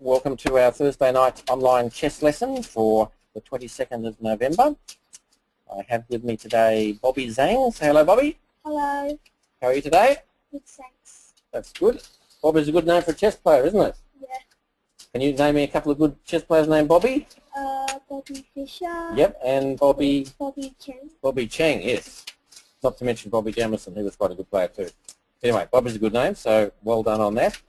welcome to our Thursday night online chess lesson for the 22nd of November. I have with me today Bobby Zhang. Say hello, Bobby. Hello. How are you today? Good, thanks. That's good. Bobby's a good name for a chess player, isn't it? Yeah. Can you name me a couple of good chess players named Bobby? Bobby Fischer. Yep, and Bobby Chang. Bobby Chang, yes. Not to mention Bobby Jamieson, he was quite a good player too. Anyway, Bobby's a good name, so well done on that.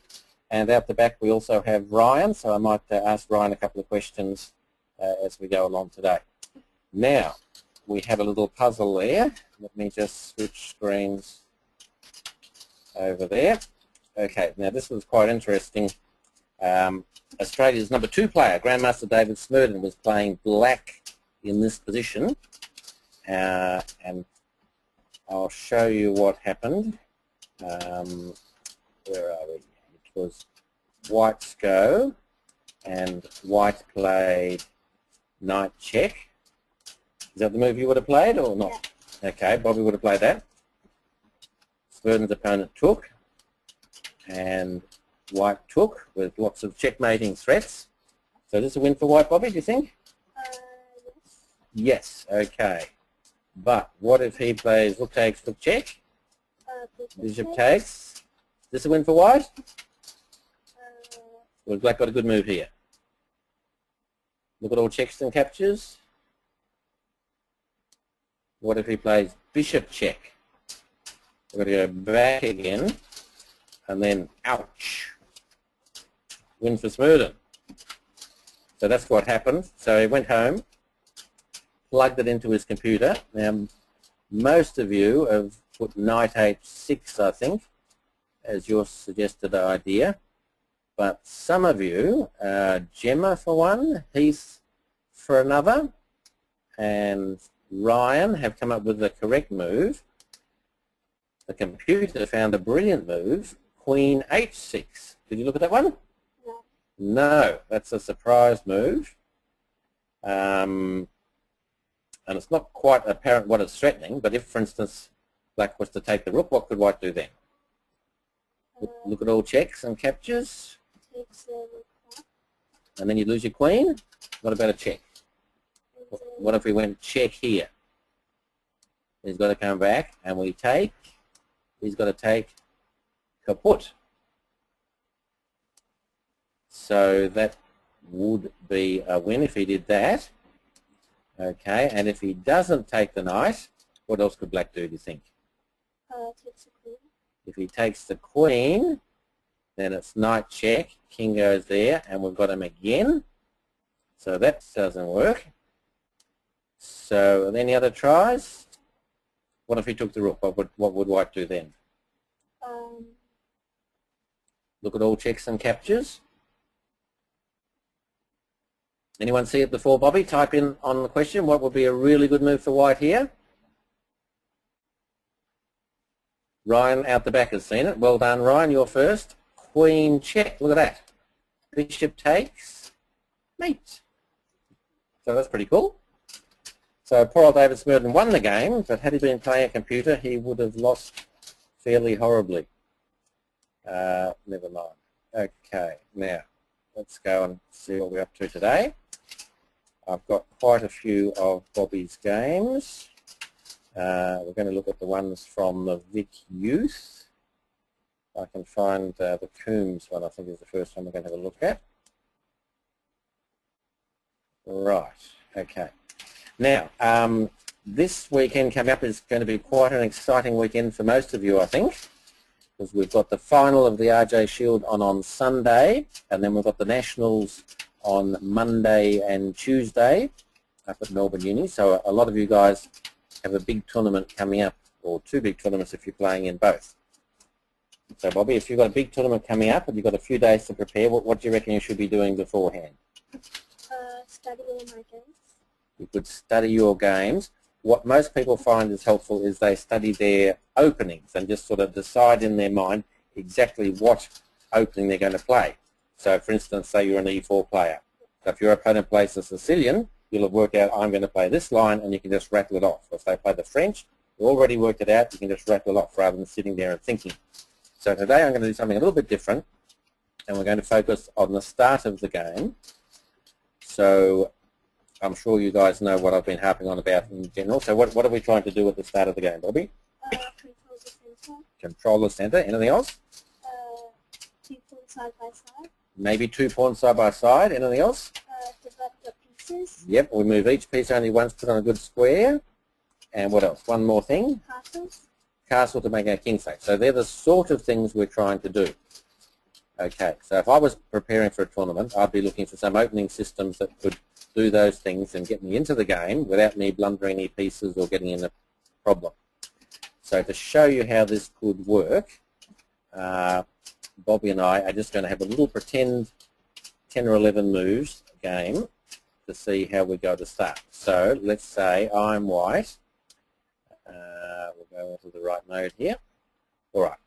And out the back we also have Ryan, so I might ask Ryan a couple of questions as we go along today. Now, we have a little puzzle there. Let me just switch screens over there. Okay, now this was quite interesting. Australia's number 2 player, Grandmaster David Smurden, was playing black in this position. And I'll show you what happened. Where are we? It was white's go, and white played knight check. Is that the move you would have played or not? Yeah. Okay, Bobby would have played that. Smurden's opponent took, and white took with lots of checkmating threats. So this is a win for white, Bobby, do you think? Yes. Yes, okay. But what if he plays rook takes, rook check? Bishop takes. Is this a win for white? Well, black got a good move here. Look at all checks and captures. What if he plays bishop check? We're going to go back again, and then ouch. Win for Smurden. So that's what happened. So he went home, plugged it into his computer. Now, most of you have put knight h6, I think, as your suggested idea. But some of you, Gemma for one, Heath for another, and Ryan have come up with the correct move. The computer found a brilliant move, Queen h6. Did you look at that one? No. No, that's a surprise move. And it's not quite apparent what it's threatening, but if, for instance, black was to take the rook, what could white do then? Look at all checks and captures. Takes the rook up. And then you lose your queen. What about a check? What if we went check here? He's got to come back, and we take. He's got to take kaput. So that would be a win if he did that. Okay, and if he doesn't take the knight, what else could black do, do you think? Takes the queen. If he takes the queen, then it's knight check, king goes there, and we've got him again. So that doesn't work. So any other tries? What if he took the rook? What would white do then? Look at all checks and captures. Anyone see it before, Bobby? Type in on the question, what would be a really good move for white here? Ryan out the back has seen it. Well done, Ryan, you're first. Queen check, look at that. Bishop takes, mate. So that's pretty cool. So poor old David Smurden won the game, but had he been playing a computer, he would have lost fairly horribly. Never mind. Okay, now let's go and see what we're up to today. I've got quite a few of Bobby's games. We're going to look at the ones from the Vic Youth. I can find the Coombs one, I think is the first one we're going to have a look at. Right, okay. Now, this weekend coming up is going to be quite an exciting weekend for most of you, I think, because we've got the final of the RJ Shield on Sunday, and then we've got the Nationals on Monday and Tuesday up at Melbourne Uni. So a lot of you guys have a big tournament coming up, or 2 big tournaments if you're playing in both. So Bobby, if you've got a big tournament coming up and you've got a few days to prepare, what do you reckon you should be doing beforehand? Study all my games. You could study your games. What most people find is helpful is they study their openings and just sort of decide in their mind exactly what opening they're going to play. So for instance, say you're an E4 player. So if your opponent plays the Sicilian, you'll have worked out, I'm going to play this line, and you can just rattle it off. If they play the French, you already worked it out, you can just rattle it off rather than sitting there and thinking. So today I'm going to do something a little bit different. and we're going to focus on the start of the game. So I'm sure you guys know what I've been harping on about in general. So what are we trying to do at the start of the game, Bobby? Control the center. Control the center. Anything else? 2 pawns side by side. Maybe 2 pawns side by side. Anything else? Develop the pieces. Yep, we move each piece only once, put on a good square. And what else? One more thing. Castles. Castle to make our king safe. So they're the sort of things we're trying to do. Okay, so if I was preparing for a tournament, I'd be looking for some opening systems that could do those things and get me into the game without me blundering any pieces or getting in a problem. So to show you how this could work, Bobby and I are just going to have a little pretend 10 or 11 moves game to see how we go to start. So let's say I'm white. We'll go into the right mode here. All right.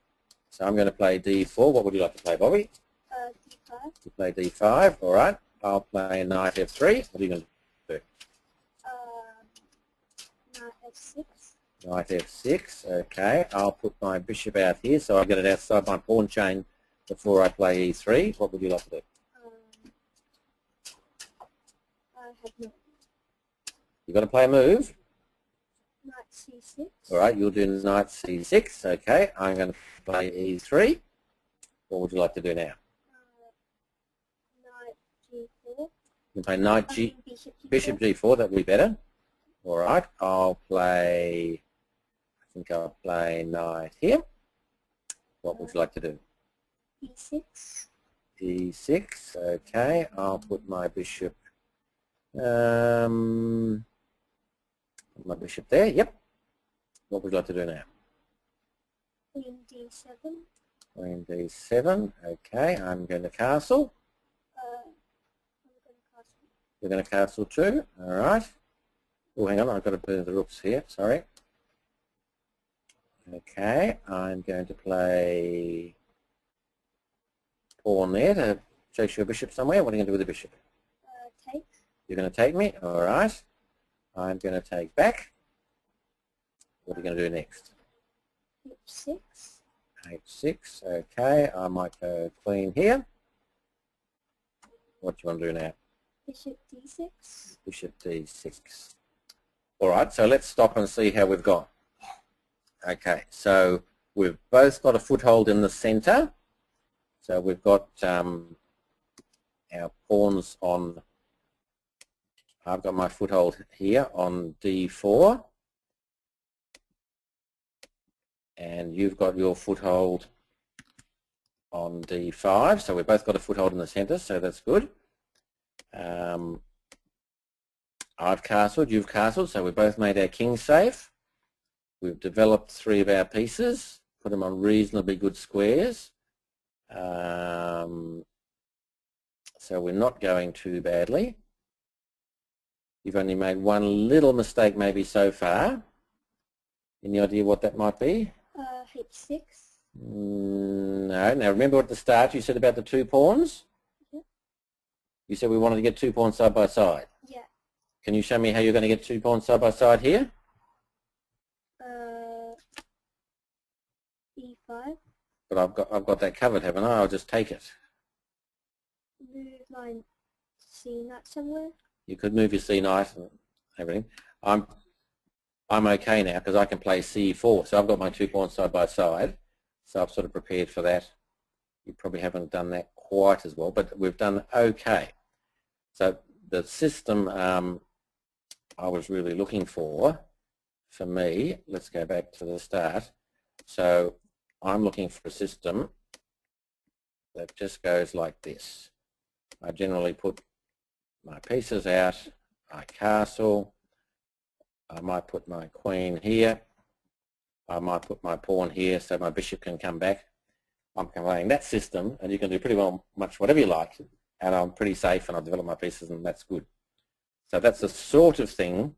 So I'm going to play D4. What would you like to play, Bobby? D5. You play D5. All right. I'll play Knight F3. What are you going to do? Knight F6. Knight F6. Okay. I'll put my bishop out here so I get it outside my pawn chain before I play E3. What would you like to do? I have no. You've got to play a move. Knight C6. All right. You'll do Knight C6. Okay. I'm going to play E3. What would you like to do now? Knight G4. You can play Knight Bishop G4. That would be better. All right. I think I'll play Knight here. What would you like to do? E6. E6. Okay. I'll put my bishop. My bishop there. Yep. What would you like to do now? Queen D7. Queen D7. Okay. I'm going to castle. I'm going to castle. You're going to castle too. All right. Oh, hang on. I've got to put the rooks here. Sorry. Okay. I'm going to play pawn there to chase your bishop somewhere. What are you going to do with the bishop? Take. You're going to take me. All right. I'm going to take back. What are you going to do next? H6. H6. Okay. I might go queen here. What do you want to do now? Bishop D6. Bishop D6. All right, so let's stop and see how we've gone. Okay, so we've both got a foothold in the center. So we've got our pawns on, I've got my foothold here on D4. And you've got your foothold on D5. So we've both got a foothold in the center, so that's good. I've castled, you've castled, so we've both made our king safe. We've developed 3 of our pieces, put them on reasonably good squares. So we're not going too badly. You've only made one little mistake maybe so far. Any idea what that might be? H6. No. Now remember at the start you said about the 2 pawns? Yeah. You said we wanted to get 2 pawns side by side. Yeah. Can you show me how you're going to get 2 pawns side by side here? E5. But I've got that covered, haven't I? I'll just take it. Move my C knight somewhere. You could move your C knight and everything. I'm okay now because I can play C4. So I've got my 2 pawns side by side. So I've sort of prepared for that. You probably haven't done that quite as well, but we've done okay. So the system I was really looking for me, let's go back to the start. So I'm looking for a system that just goes like this. I generally put my pieces out, I castle, I might put my queen here, I might put my pawn here so my bishop can come back. I'm playing that system and you can do pretty well much whatever you like, and I'm pretty safe and I've developed my pieces and that's good. So that's the sort of thing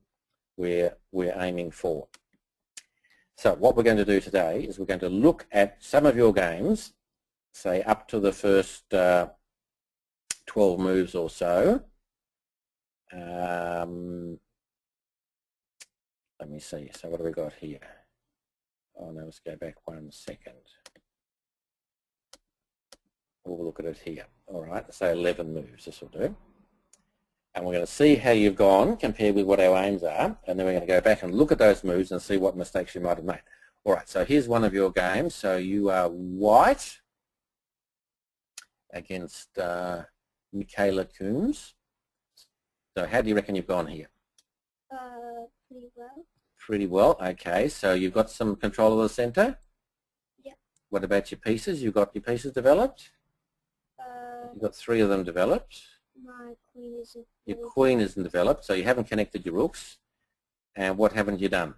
we're aiming for. So what we're going to do today is we're going to look at some of your games, say up to the first 12 moves or so. Let me see. So what do we got here? Oh no, let's go back 1 second. We'll look at it here. All right, so 11 moves, this will do. And we're going to see how you've gone compared with what our aims are, and then we're going to go back and look at those moves and see what mistakes you might have made. All right, so here's one of your games. So you are white against Michaela Coombs. So how do you reckon you've gone here? Pretty well. Pretty well, okay. So you've got some control of the centre? Yep. What about your pieces? You've got your pieces developed? You've got 3 of them developed. My queen isn't. Your queen isn't developed, so you haven't connected your rooks. And what haven't you done?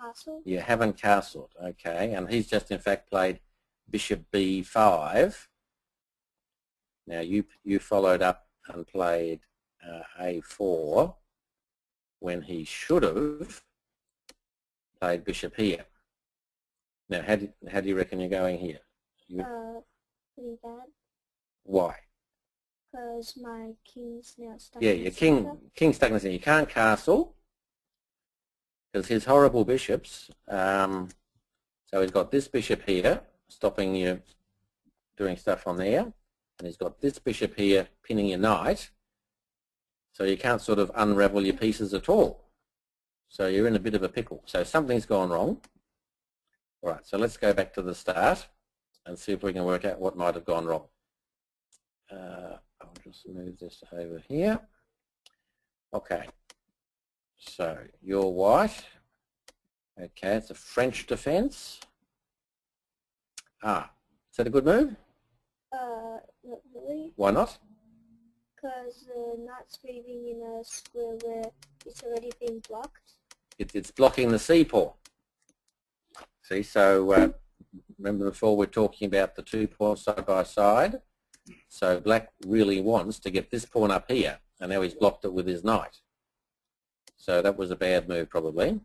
Castle. You haven't castled, okay. And he's just in fact played bishop b5. Now you followed up and played a4 when he should have played bishop here. Now how do you reckon you're going here? Pretty bad. Why? Because my king's now stuck. Yeah, your king's stuck in the center. You can't castle because his horrible bishops. So he's got this bishop here stopping you doing stuff on there, and he's got this bishop here pinning your knight. So you can't sort of unravel your pieces at all. So you're in a bit of a pickle. So something's gone wrong. All right, so let's go back to the start and see if we can work out what might have gone wrong. I'll just move this over here. Okay, so you're white. Okay, it's a French defense. Is that a good move? Not really. Why not? Because the knight's moving in a square where it's already been blocked. It's blocking the c pawn. See, so remember before we're talking about the 2 pawns side by side. So black really wants to get this pawn up here, and now he's blocked it with his knight. So that was a bad move probably.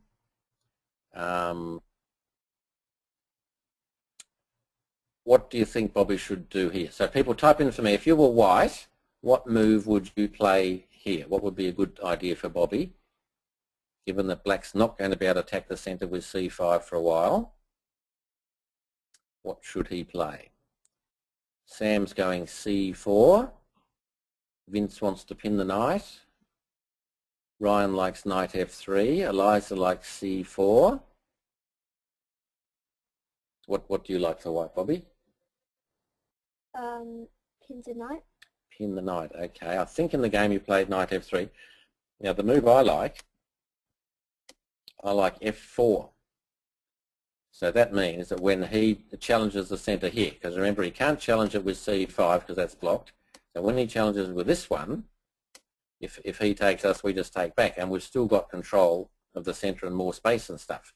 What do you think Bobby should do here? So people type in for me, if you were white, what move would you play here? What would be a good idea for Bobby, given that black's not going to be able to attack the centre with c5 for a while? What should he play? Sam's going c4. Vince wants to pin the knight. Ryan likes knight f3. Eliza likes c4. What do you like for white, Bobby? Pin the knight. Pin the knight, okay. I think in the game you played knight f3. Now the move I like f4. So that means that when he challenges the centre here, because remember he can't challenge it with c5 because that's blocked. So when he challenges with this one, if he takes us, we just take back, and we've still got control of the centre and more space and stuff.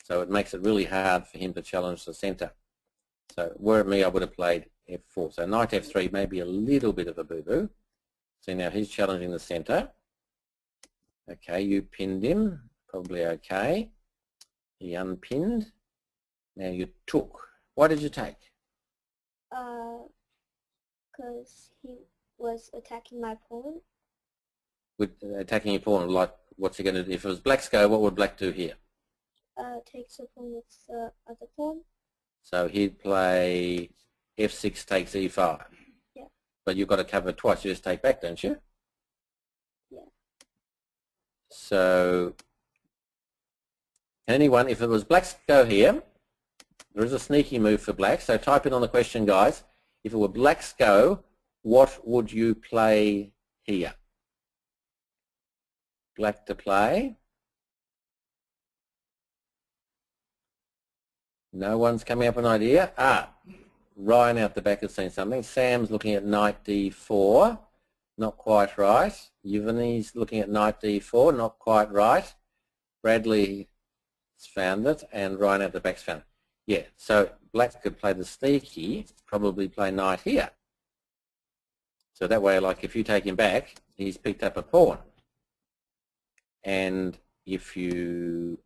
So it makes it really hard for him to challenge the centre. So were it me, I would have played f4. So knight f3 may be a little bit of a boo-boo. See, now he's challenging the centre. Okay, you pinned him, probably okay. He unpinned. Now you took. Why did you take? Because he was attacking my pawn. With attacking your pawn, like what's he going to do? If it was black's go, what would black do here? Takes the pawn with the other pawn. So he'd play f6 takes e5. Yeah. But you've got to cover twice. You just take back, don't you? Yeah. So anyone, if it was black's go here, there is a sneaky move for black. So type in on the question, guys. If it were black's go, what would you play here? Black to play. No one's coming up with an idea. Ryan out the back has seen something. Sam's looking at knight d4. Not quite right. Yuvani's looking at knight d4. Not quite right. Bradley's found it, and Ryan out the back's found it. Yeah, so black could play the sneaky, probably play knight here. So that way, like if you take him back, he's picked up a pawn. And if you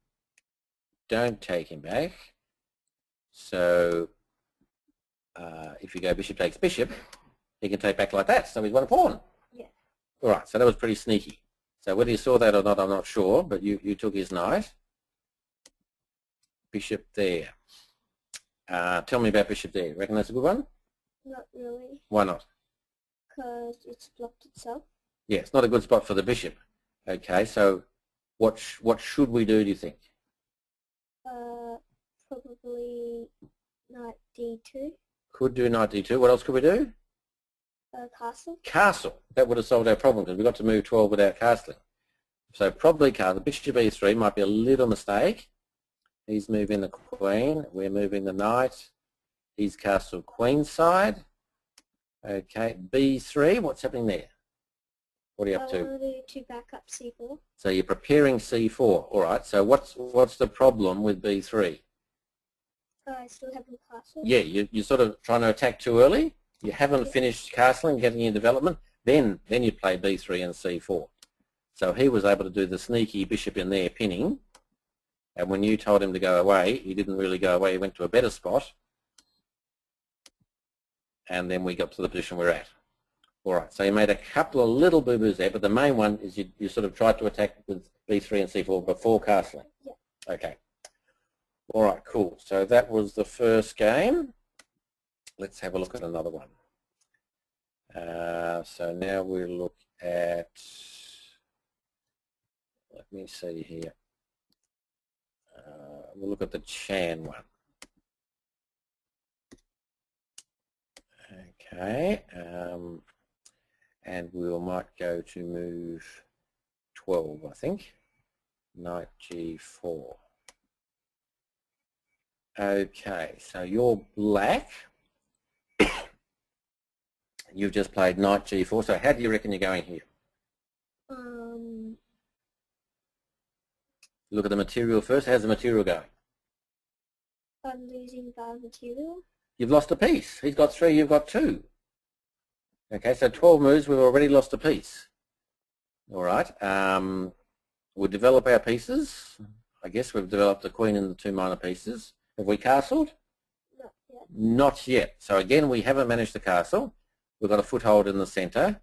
don't take him back, so if you go bishop takes bishop, he can take back like that. So he's won a pawn. Yeah. All right, so that was pretty sneaky. So whether you saw that or not, I'm not sure, but you took his knight. Bishop there. Tell me about bishop there. Reckon that's a good one? Not really, Why not? because it's blocked itself. Yeah, it's not a good spot for the bishop. Okay, so what should we do you think? Probably knight d2. Could do knight d2. What else could we do? Castle. Castle. That would have solved our problem because we got to move 12 without castling. So probably castle. Bishop e3 might be a little mistake. He's moving the queen. We're moving the knight. He's castle queenside. Okay, b3. What's happening there? What are you up to? I want to do 2 backup c4. So you're preparing c4. All right. So what's the problem with b3? I still haven't castled. Yeah, you're sort of trying to attack too early. You haven't finished castling, getting in development. Then you play b3 and c4. So he was able to do the sneaky bishop in there pinning. And when you told him to go away, he didn't really go away. He went to a better spot. And then we got to the position we're at. All right, so you made a couple of little boo-boos there, but the main one is you sort of tried to attack with b3 and c4 before castling. Yeah. Okay. All right, cool. So that was the first game. Let's have a look at another one. So now we'll look at, let me see here. We'll look at the Chan one. Okay, and we might go to move 12, I think. Knight g4. Okay, so you're black. You've just played knight g4. So how do you reckon you're going here? Look at the material first. How's the material going? I'm losing bad material. You've lost a piece. He's got 3, you've got 2. Okay, so 12 moves, we've already lost a piece. All right. We'll develop our pieces. I guess we've developed the queen and the 2 minor pieces. Have we castled? Not yet. Not yet. So again, we haven't managed to castle. We've got a foothold in the center.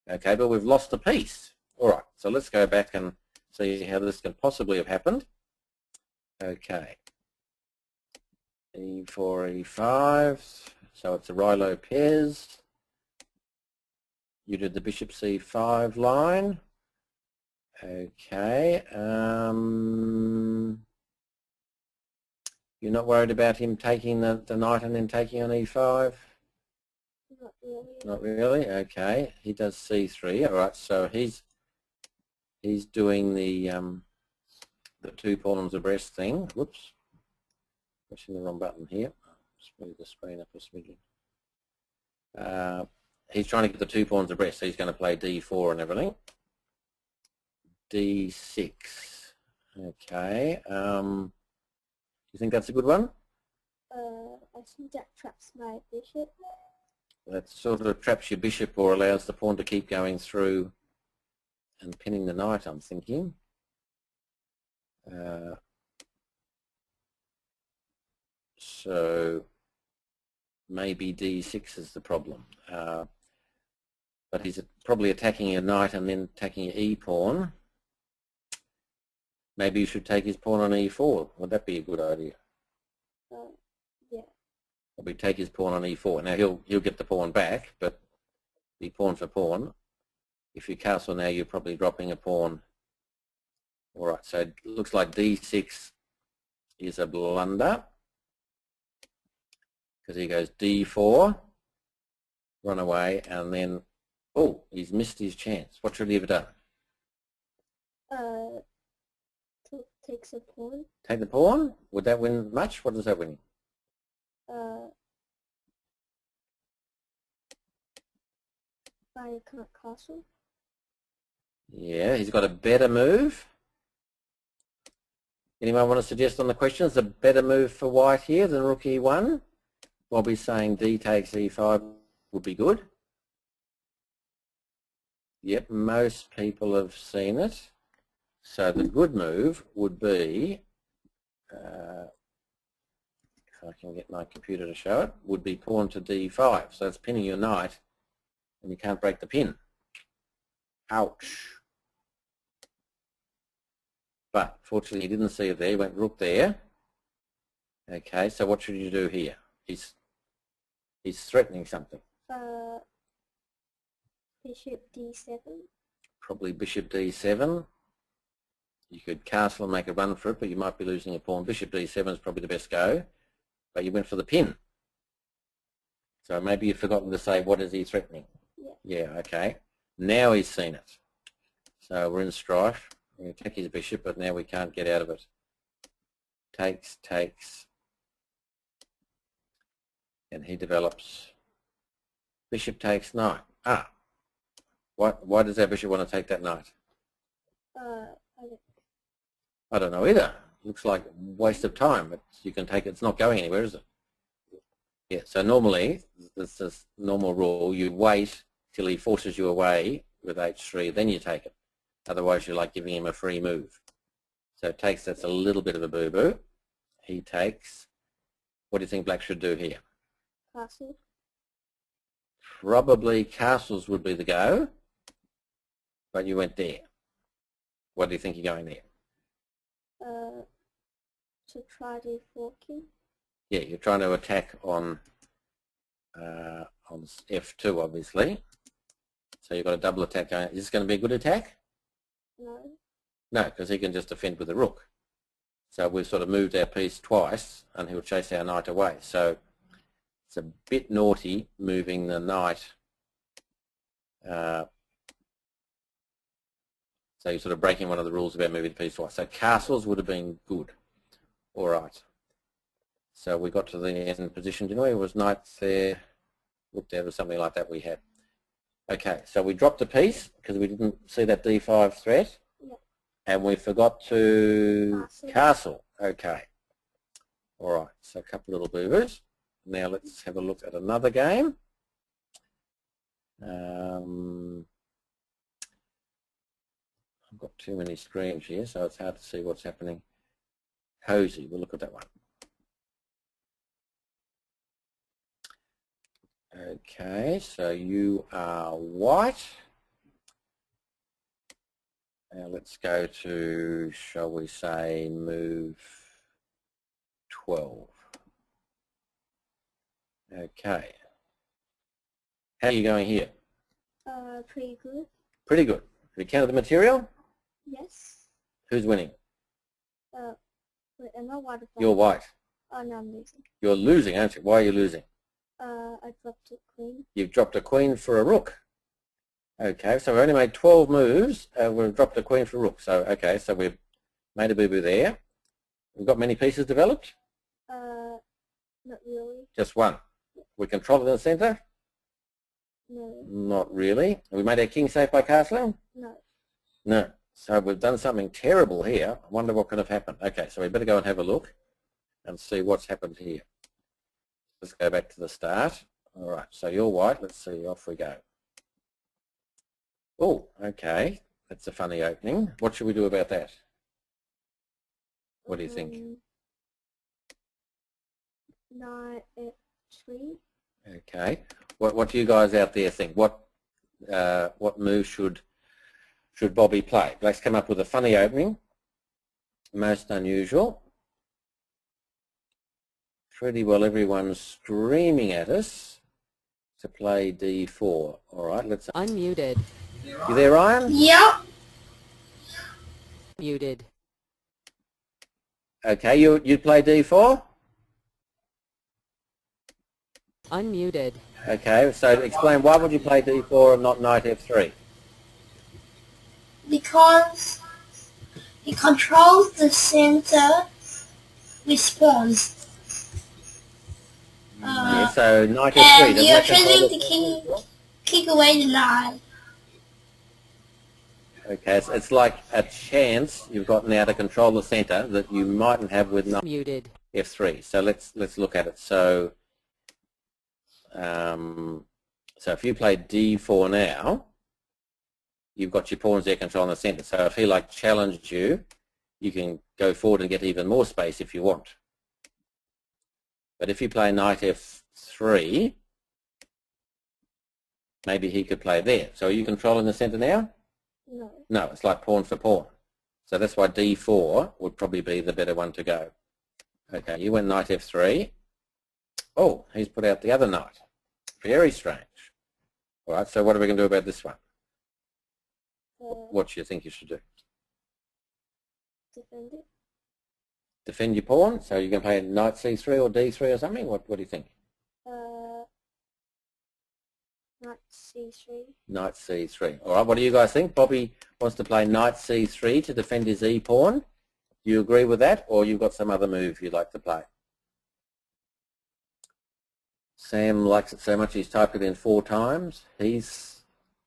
Okay, but we've lost a piece. All right, so let's go back and see how this could possibly have happened. Okay. e4, e5. So it's a Rilo pairs. You did the bishop c5 line. Okay. You're not worried about him taking the knight and then taking on e5? Not really. Not really? Okay. He does c3. All right, so he's doing the 2 pawns abreast thing. Whoops. Pushing the wrong button here. Just move the screen up a smidgen. He's trying to get the 2 pawns abreast, so he's going to play d4 and everything. d6. Okay. You think that's a good one? I think that traps my bishop. That sort of traps your bishop or allows the pawn to keep going through and pinning the knight, I'm thinking. So maybe d6 is the problem. But he's probably attacking your knight and then attacking your e-pawn. Maybe you should take his pawn on e4. Would that be a good idea? Yeah. Probably take his pawn on e4. Now he'll get the pawn back, but the pawn for pawn. If you castle now, you're probably dropping a pawn. All right, so it looks like d6 is a blunder because he goes d4, run away, and then, oh, he's missed his chance. What should he have done? Takes a pawn. Take the pawn? Would that win much? What does that win? I can't castle. Yeah, he's got a better move. Anyone want to suggest on the questions a better move for white here than rook e1? Bobby's saying d takes e5 would be good. Yep, most people have seen it. So the good move would be, if I can get my computer to show it, would be pawn to d5. So it's pinning your knight and you can't break the pin. Ouch. But fortunately he didn't see it there, he went rook there. Okay, so what should you do here? He's He's threatening something. Bishop d7. Probably bishop d7. You could castle and make a run for it, but you might be losing a pawn. Bishop d7 is probably the best go, but you went for the pin. So maybe you've forgotten to say, what is he threatening? Yeah, okay. Now he's seen it. So we're in strife. We're going to take his bishop, but now we can't get out of it. Takes, takes. And he develops bishop takes knight. Ah. Why does our bishop want to take that knight? I don't know either. Looks like a waste of time, but you can take it. It's not going anywhere, is it? Yeah, so normally, this is normal rule, you wait till he forces you away with h3, then you take it. Otherwise, you're like giving him a free move. So takes, that's a little bit of a boo-boo. He takes. What do you think black should do here? Castle. Probably castles would be the go, but you went there. What do you think you're going there? To try d4 king. Yeah, you're trying to attack on f2, obviously. So you've got a double attack going. Is this going to be a good attack? No. No, because he can just defend with a rook. So we've sort of moved our piece twice, and he'll chase our knight away. So it's a bit naughty moving the knight. So you're sort of breaking one of the rules about moving the piece twice. So castles would have been good. All right. So we got to the end position, didn't we? It was knights there. Looked out or something like that we had. Okay, so we dropped a piece because we didn't see that d5 threat. Yep. And we forgot to castle. Okay. All right, so a couple little boobers. Now let's have a look at another game. I've got too many screens here, so it's hard to see what's happening. Cozy, we'll look at that one. Okay, so you are white. Now let's go to, shall we say, move 12. Okay. How are you going here? Pretty good. Pretty good. Have you counted the material? Yes. Who's winning? Wait, am I white or black? You're white. Oh, no, I'm losing. You're losing, aren't you? Why are you losing? I dropped a queen. You've dropped a queen for a rook. Okay, so we only made 12 moves. We've dropped a queen for a rook. So, okay, so we've made a boo-boo there. We've got many pieces developed? Not really. Just one. We control it in the centre? No. Not really. Have we made our king safe by castling? No. No. So we've done something terrible here. I wonder what could have happened. Okay, so we better go and have a look and see what's happened here. Let's go back to the start. All right, so you're white. Let's see, off we go. Oh, okay. That's a funny opening. What should we do about that? What do you think? Knight f3. Okay. What do you guys out there think? What move should Bobby play? Black's come up with a funny opening. Most unusual. Pretty well everyone's screaming at us to play d4. All right, let's... Unmuted. You there, Ryan? Yep. Muted. Okay, you'd play d4? Unmuted. Okay, so explain, why would you play d4 and not knight f3? Because it controls the center response. Yeah, so knight f3, And doesn't you're that control choosing to kick away the knight. Okay, so it's like a chance you've got now to control the centre that you mightn't have with knight Muted. f3. So let's look at it. So so if you play d4 now, you've got your pawns there controlling the centre. So if he like challenged you, you can go forward and get even more space if you want. But if you play knight f3, maybe he could play there. So are you controlling the centre now? No. No, it's like pawn for pawn. So that's why d4 would probably be the better one to go. Okay, you went knight f3. Oh, he's put out the other knight. Very strange. All right, so what are we going to do about this one? What do you think you should do? Defend it. Defend your pawn? So you're going to play knight c3 or d3 or something? What do you think? Knight c3. Knight c3. All right, what do you guys think? Bobby wants to play knight c3 to defend his e-pawn. Do you agree with that, or you've got some other move you'd like to play? Sam likes it so much he's typed it in 4 times. He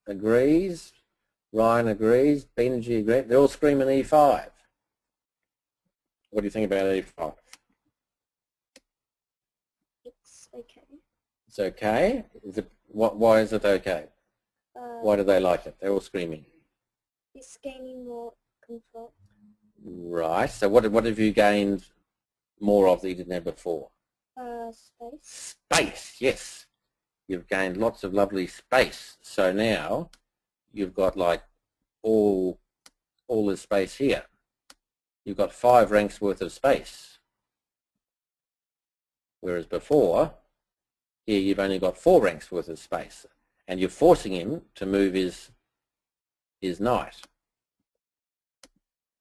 agrees. Ryan agrees. Benergy agrees. They're all screaming e5. What do you think about e5? It's okay. It's okay. Why is it okay? Why do they like it? They're all screaming. It's gaining more control. Right. So what have you gained more of that you didn't have before? Space. Space, yes. You've gained lots of lovely space. So now you've got like all the space here. You've got 5 ranks worth of space. Whereas before, here you've only got 4 ranks worth of space. And you're forcing him to move his knight.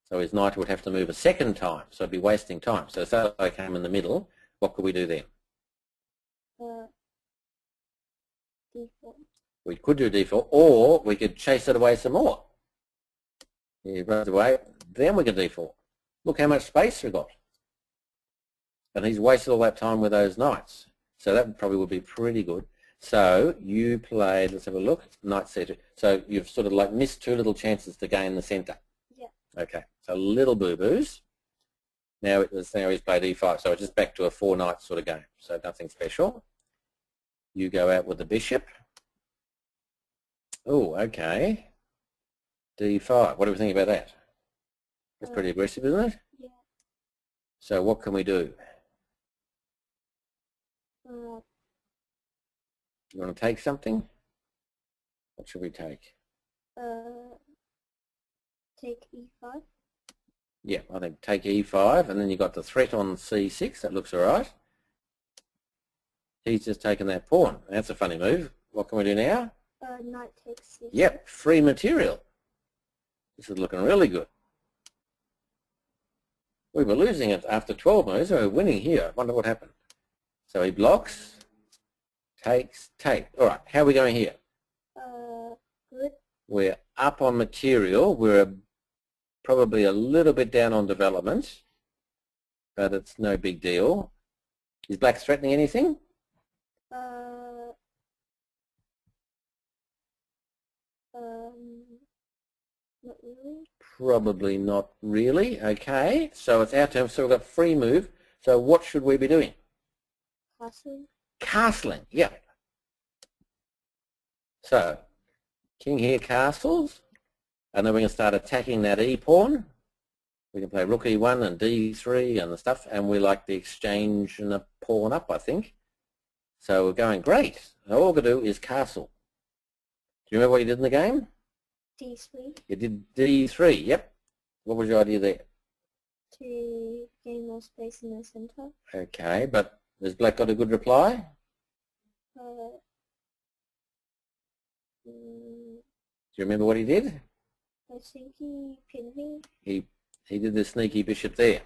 So his knight would have to move a second time, so it'd be wasting time. So if I came in the middle, what could we do then? D4. We could do d4, or we could chase it away some more. He runs away, then we could d4. Look how much space we've got. And he's wasted all that time with those knights. So that probably would be pretty good. So you played, let's have a look, knight c2. So you've sort of like missed 2 little chances to gain the centre. Yeah. Okay, so little boo-boos. Now he's played e5, so it's just back to a 4-knight sort of game. So nothing special. You go out with the bishop. Oh, okay. d5. What do we think about that? That's pretty aggressive, isn't it? Yeah. So what can we do? You want to take something? What should we take? Take e5. Yeah, I think take e5, and then you've got the threat on c6. That looks all right. He's just taken that pawn. That's a funny move. What can we do now? Knight takes c6. Yep, free material. This is looking really good. We were losing it after 12 moves, so we're winning here. I wonder what happened. So he blocks, takes, take. All right, how are we going here? Good. We're up on material. We're probably a little bit down on development, but it's no big deal. Is black threatening anything? Not really. Probably not really. Okay, so it's our turn. So we've got free move. So what should we be doing? Castling. Castling, yeah. So king here castles, and then we can start attacking that e-pawn. We can play rook e1 and d3 and the stuff, and we like the exchange and a pawn up, I think. So we're going great. All we're going to do is castle. Do you remember what you did in the game? D3. You did d3, yep. What was your idea there? To gain more space in the center. Okay, but has black got a good reply? Do you remember what he did? I think he pinned me. He did the sneaky bishop there,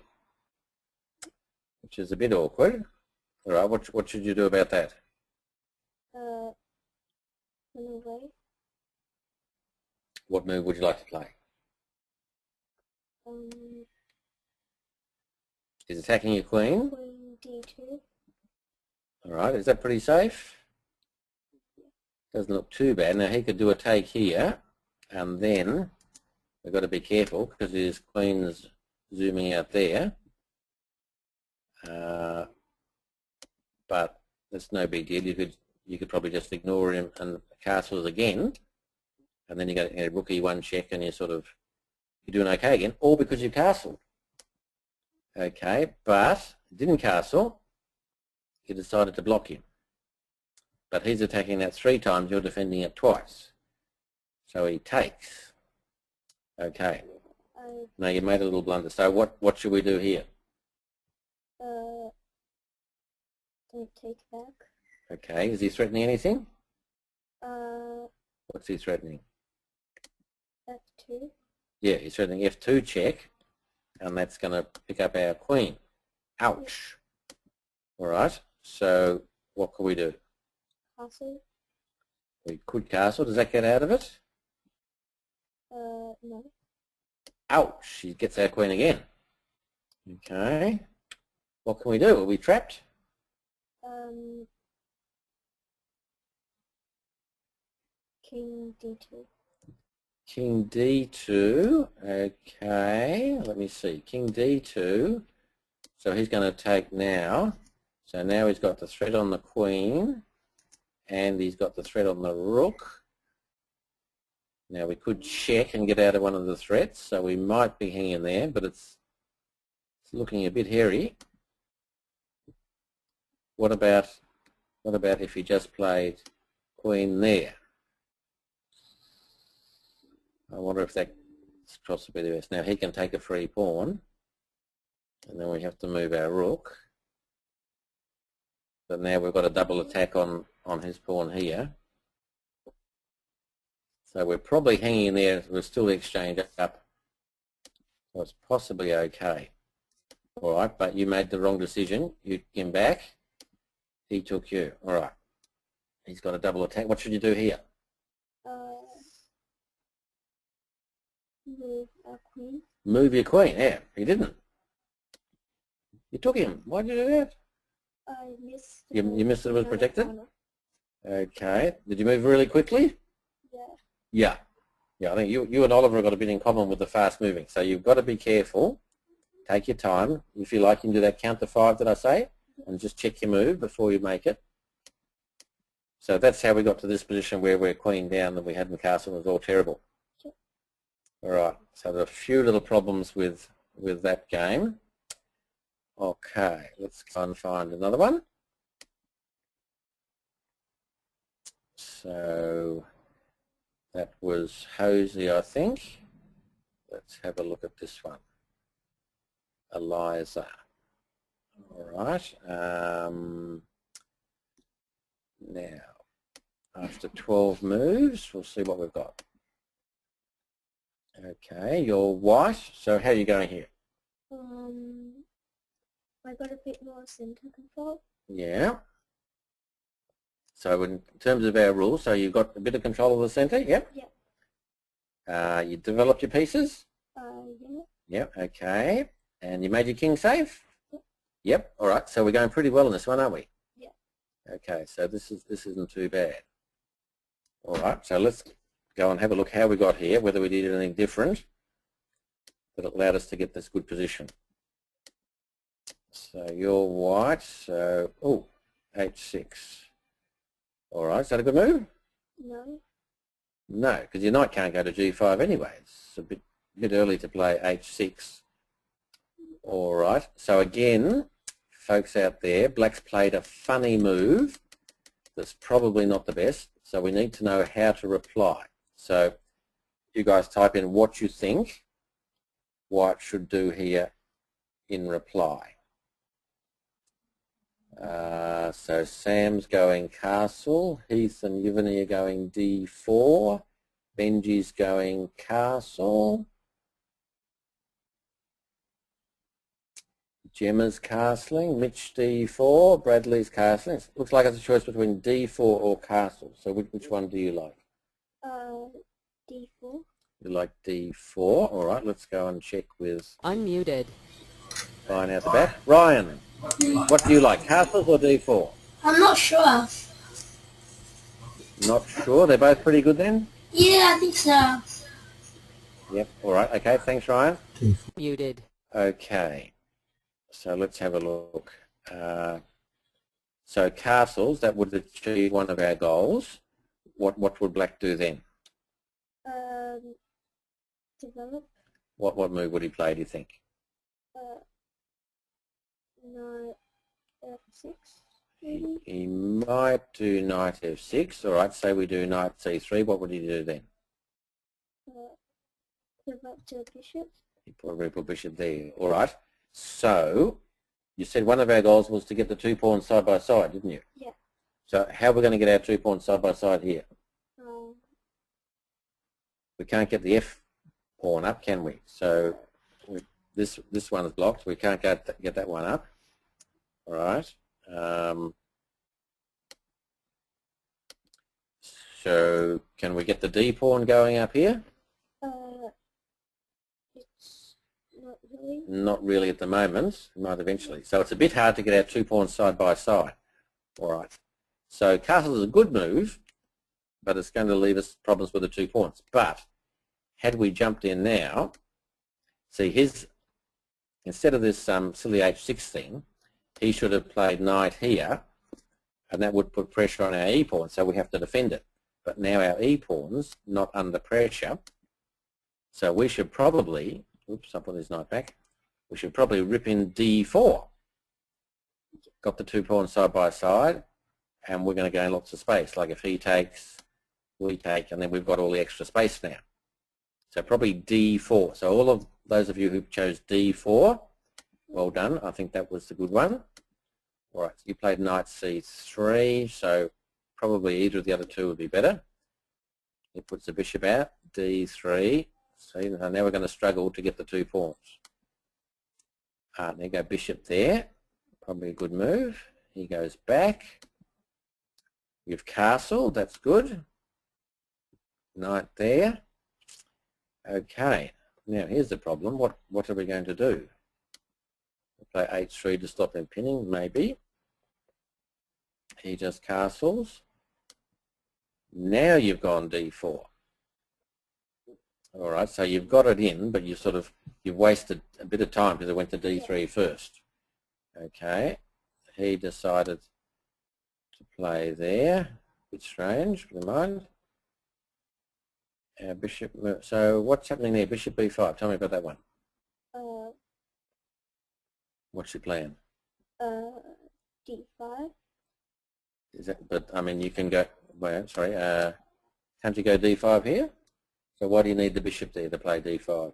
which is a bit awkward. All right, what should you do about that? Run away. What move would you like to play? He's attacking your queen. Queen d2. All right, is that pretty safe? Doesn't look too bad. Now he could do a take here, and then we've got to be careful because his queen's zooming out there. But that's no big deal. You could probably just ignore him and castles again, and then you got a rook e1 check, and you're doing okay again, all because you castled. Okay, but didn't castle. You decided to block him. But he's attacking that 3 times, you're defending it twice. So he takes. Okay. Now you made a little blunder. So what should we do here? Don't take back. Okay, is he threatening anything? Uh, What's he threatening? F2. Yeah, he's threatening F2 check, and that's going to pick up our queen. Ouch. All right, so what can we do? Castle. We could castle. Does that get out of it? No. Ouch, he gets our queen again. Okay, what can we do? Are we trapped? King D2. King D2, okay, let me see, King D2, so he's going to take now, so now he's got the threat on the queen, and he's got the threat on the rook. Now we could check and get out of one of the threats, so we might be hanging there, but it's looking a bit hairy. What about if he just played queen there? I wonder if that's possibly the best. Now he can take a free pawn, and then we have to move our rook. But now we've got a double attack on his pawn here. So we're probably hanging in there. We're still exchange up. So it's possibly okay. All right, but you made the wrong decision. You came back. He took you. All right. He's got a double attack. What should you do here? Move a queen. Move your queen. Yeah, he didn't. You took him. Why did you do that? I missed. You missed it. It was protected. Okay. Did you move really quickly? Yeah. Yeah. I think you and Oliver have got a bit in common with the fast moving. So you've got to be careful. Take your time. If you like, you can do that count to 5 that I say, and just check your move before you make it. So that's how we got to this position where we're queen down and we hadn't castle. It was all terrible. All right, so there are a few little problems with that game. Okay, let's go and find another one. So that was Hosey, I think. Let's have a look at this one. Eliza. All right. Now, after 12 moves, we'll see what we've got. Okay, you're white. So how are you going here? I got a bit more center control. Yeah. So in terms of our rules, so you've got a bit of control of the center, yep? Yeah. You developed your pieces? Yeah. Yep, okay. And you made your king safe? Yep, all right. So we're going pretty well in this one, aren't we? Yeah. Okay, so this isn't too bad. All right, so let's go and have a look how we got here, whether we did anything different that allowed us to get this good position. So you're white, so, oh, h6. All right, is that a good move? No. No, because your knight can't go to g5 anyway. It's a bit early to play h6. All right, so again, folks out there, black's played a funny move that's probably not the best, so we need to know how to reply. So you guys type in what you think white should do here in reply. So Sam's going castle, Heath and Yuvani are going d4, Benji's going castle, Gemma's castling, Mitch d4, Bradley's castling. It looks like it's a choice between d4 or castle. So which one do you like? D4. You like d4. All right, let's go and check with Unmuted. Ryan out the back. Ryan, what do you like, castles or d4? I'm not sure. Not sure. They're both pretty good then? Yeah, I think so. Yep. All right. Okay. Thanks, Ryan. Muted. Okay. So let's have a look. So castles, that would achieve one of our goals. What would black do then? Develop. What move would he play, do you think? Knight F6, maybe? He might do knight f6. All right, say we do knight c3. What would he do then? Pivot to bishop. He probably put bishop there. All right. So you said one of our goals was to get the 2 pawns side by side, didn't you? Yeah. So how are we going to get our 2 pawns side by side here? We can't get the F pawn up, can we? So this one is blocked. We can't get that one up. All right. So can we get the D pawn going up here? It's not really. Not really at the moment. We might eventually. So it's a bit hard to get our 2 pawns side by side. All right. So castle is a good move, but it's going to leave us problems with the 2 pawns. But had we jumped in now, see instead of this silly h6 thing, he should have played knight here, and that would put pressure on our e pawn, so we have to defend it. But now our e pawn's not under pressure, so we should probably, oops, I'll put this knight back, we should probably rip in d4. Got the 2 pawns side by side, and we're going to gain lots of space. Like if he takes, we take, and then we've got all the extra space now. So probably d4. So all of those of you who chose d4, well done. I think that was the good one. All right, so you played knight c3, so probably either of the other two would be better. It puts the bishop out, d3. So now we're going to struggle to get the 2 pawns. There you go, bishop there. Probably a good move. He goes back. You've castled, that's good. Knight there. Okay, now here's the problem. What are we going to do? We'll play h3 to stop him pinning, maybe. He just castles. Now you've gone d4. All right, so you've got it in, but you've wasted a bit of time because it went to d3 first. Okay, he decided to play there. A bit strange, never mind. Bishop. So what's happening there? Bishop b5. Tell me about that one. What's your plan? D5. Is that? But I mean, you can go. Wait, sorry. Can't you go d5 here? So why do you need the bishop there to play d5?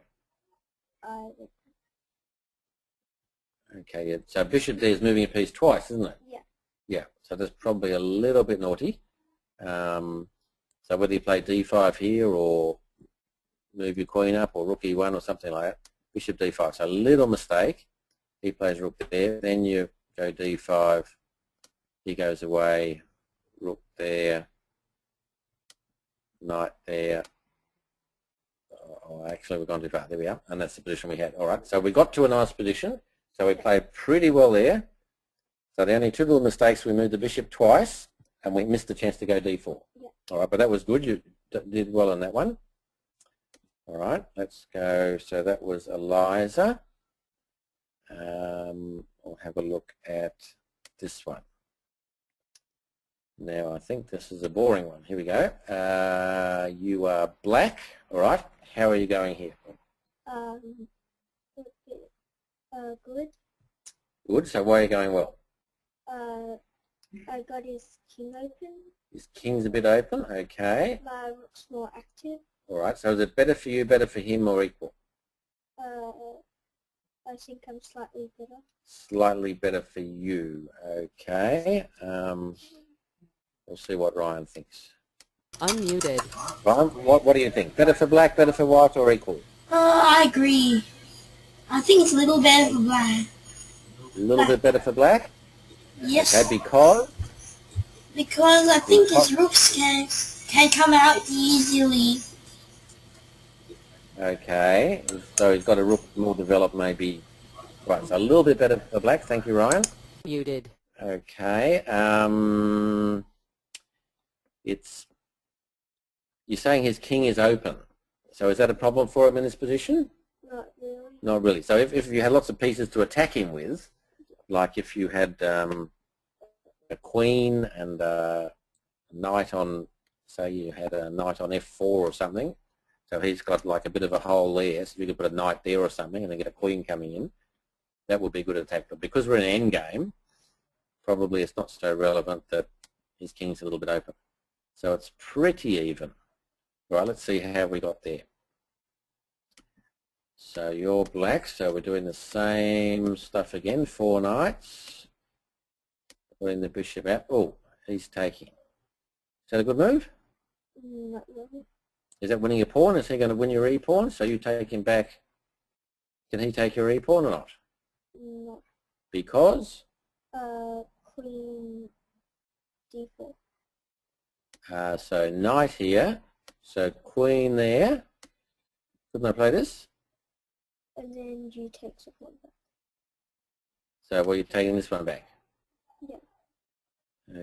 Okay. Yeah. So bishop there is moving a piece twice, isn't it? Yeah. Yeah. So that's probably a little bit naughty. So whether you play d5 here or move your queen up or rook e1 or something like that, bishop d5. So a little mistake. He plays rook there. Then you go d5. He goes away. Rook there. Knight there. Oh, actually, we've gone too far. There we are. And that's the position we had. All right. So we got to a nice position. So we played pretty well there. So the only 2 little mistakes, we moved the bishop twice, and we missed the chance to go d4. Yeah. All right, but that was good. You did well on that one. All right, let's go. So that was Eliza. We'll have a look at this one. Now, I think this is a boring one. Here we go. You are black. All right. How are you going here? Good. Good. So why are you going well? I got his king open. His king's a bit open. Okay. My rook's more active. All right. So is it better for you, better for him, or equal? I think I'm slightly better. Slightly better for you. Okay. We'll see what Ryan thinks. Unmuted. Ryan, what do you think? Better for black, better for white, or equal? I agree. I think it's a little better for black. A little bit better for black? Yes. Okay, because? Because I think his rooks can come out easily. Okay, so he's got a rook more developed maybe. Right, so a little bit better for black. Thank you, Ryan. Muted. Okay, you're saying his king is open. So is that a problem for him in this position? Not really. Not really. So if you had lots of pieces to attack him with, like if you had a queen and a knight on, say you had a knight on f4 or something, so he's got like a bit of a hole there, so you could put a knight there or something and then get a queen coming in, that would be a good attack. But because we're in an end game, probably it's not so relevant that his king's a little bit open. So it's pretty even. Right, let's see how we got there. So you're black, so we're doing the same stuff again, 4 knights. Putting the bishop out. Oh, he's taking. Is that a good move? Not really. Is that winning your pawn? Is he going to win your e-pawn? So you take him back. Can he take your e-pawn or not? No. Because? Queen d4. So knight here. So queen there. Couldn't I play this? And then you take the pawn back. So well, you're taking this one back. Yeah.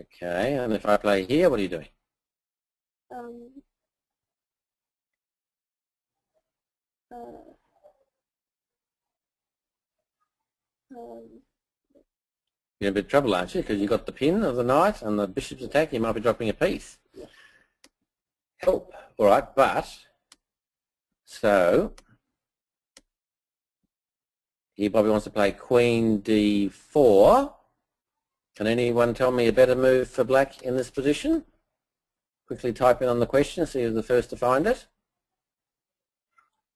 Okay, and if I play here, what are you doing? You're in a bit of trouble, aren't you? Because you've got the pin of the knight and the bishop's attack, you might be dropping a piece. Yeah. Help. All right, but, so, here Bobby wants to play queen d4. Can anyone tell me a better move for black in this position? Quickly type in on the question, see who's the first to find it.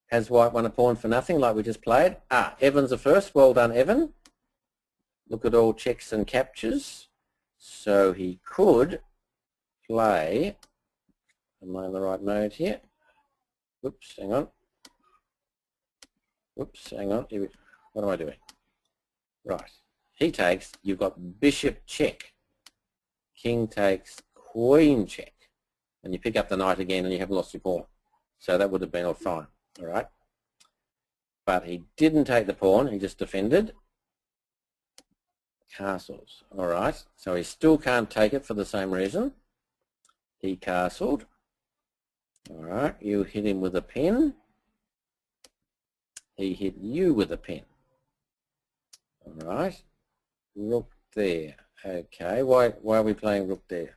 Has white won a pawn for nothing like we just played? Evan's the first. Well done, Evan. Look at all checks and captures. So he could play, am I in the right mode here? Whoops, hang on. Whoops, hang on. What am I doing? Right. He takes, you've got bishop check. King takes queen check. And you pick up the knight again and you haven't lost your pawn. So that would have been all fine. All right. But he didn't take the pawn, he just defended. Castles. All right. So he still can't take it for the same reason. He castled. All right. You hit him with a pin. He hit you with a pin. All right. Rook there. Okay. Why are we playing rook there?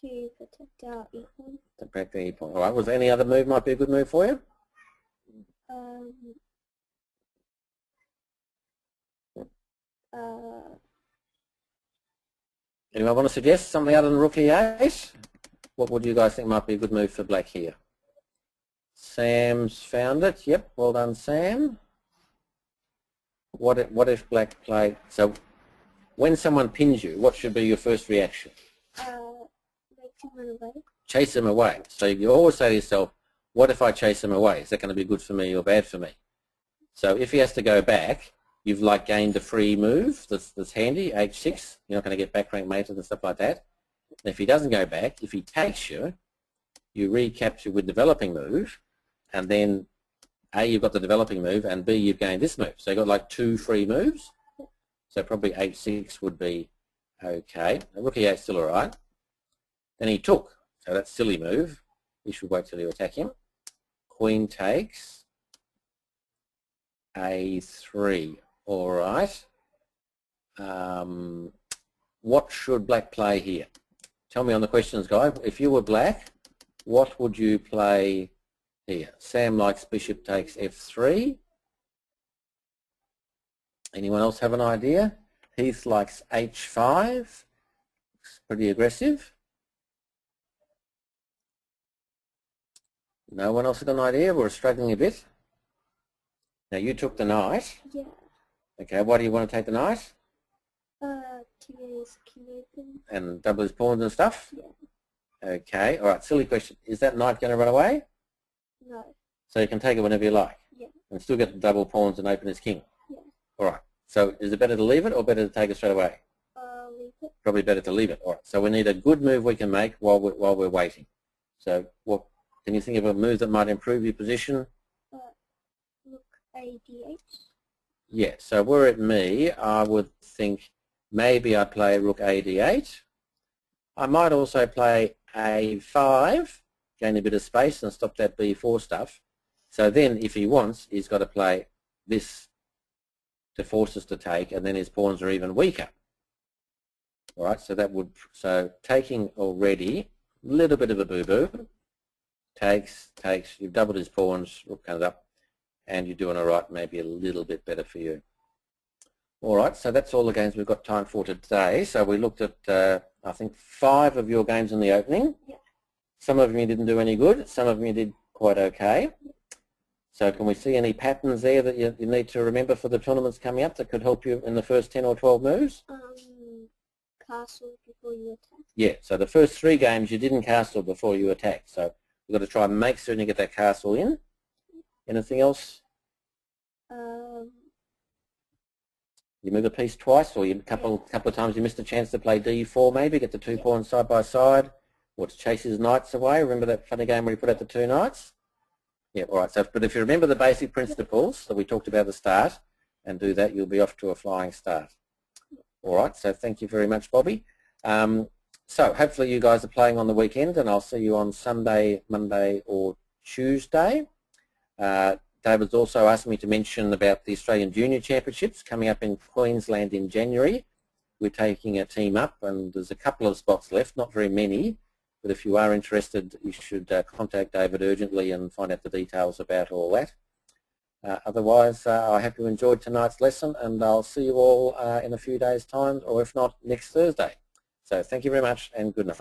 To protect our e-pawn. To protect the e-pawn. All right. Was there any other move might be a good move for you? Anyone want to suggest something other than rook e8? What would you guys think might be a good move for black here? Sam's found it. Yep, well done, Sam. What if black played? So when someone pins you, what should be your first reaction? Make him run away. Chase him away. So you always say to yourself, what if I chase him away? Is that going to be good for me or bad for me? So if he has to go back, you've like gained a free move that's handy, h6. You're not going to get back rank mated and stuff like that. And if he doesn't go back, if he takes you, you recapture with developing move, and then A, you've got the developing move, and B, you've gained this move. So you've got like 2 free moves. So probably h6 would be okay. Rook e8 still all right. Then he took. So that's silly move. We should wait till you attack him. Queen takes. a3. All right. What should black play here? Tell me on the questions guide. If you were black, what would you play here? Sam likes bishop takes f3. Anyone else have an idea? Heath likes h5. Looks pretty aggressive. No one else had an idea? We're struggling a bit. Now you took the knight. Yeah. Okay, why do you want to take the knight? To get his king open. And double his pawns and stuff? Yeah. Okay, all right, silly question. Is that knight going to run away? No. So you can take it whenever you like? Yeah. And still get the double pawns and open his king? Yeah. All right. So is it better to leave it or better to take it straight away? Leave it. Probably better to leave it. All right. So we need a good move we can make while we're waiting. So what can you think of a move that might improve your position? Rook a8. Yeah. So were it me, I would think maybe I'd play rook a8. I might also play a5, gain a bit of space and stop that b4 stuff. So then if he wants, he's got to play this to force us to take, and then his pawns are even weaker. All right, so that would, so taking already, a little bit of a boo-boo, takes, you've doubled his pawns, rook comes up, and you're doing all right, maybe a little bit better for you. All right, so that's all the games we've got time for today. So we looked at, I think, 5 of your games in the opening. Yeah. Some of you didn't do any good, some of you did quite okay. So can we see any patterns there that you need to remember for the tournaments coming up that could help you in the first 10 or 12 moves? castle before you attack. Yeah, so the first 3 games you didn't castle before you attacked. So you've got to try and make certain you get that castle in. Anything else? You move a piece twice, or a couple of times you missed a chance to play d4 maybe, get the 2 pawns side by side, or to chase his knights away. Remember that funny game where you put out the 2 knights? Yeah, all right. So, but if you remember the basic principles that we talked about at the start and do that, you'll be off to a flying start. All right, so thank you very much, Bobby. So hopefully you guys are playing on the weekend, and I'll see you on Sunday, Monday or Tuesday. David's also asked me to mention about the Australian Junior Championships coming up in Queensland in January. We're taking a team up, and there's a couple of spots left, not very many, but if you are interested, you should contact David urgently and find out the details about all that. Otherwise, I hope you enjoyed tonight's lesson, and I'll see you all in a few days' time, or if not, next Thursday. So thank you very much, and good night.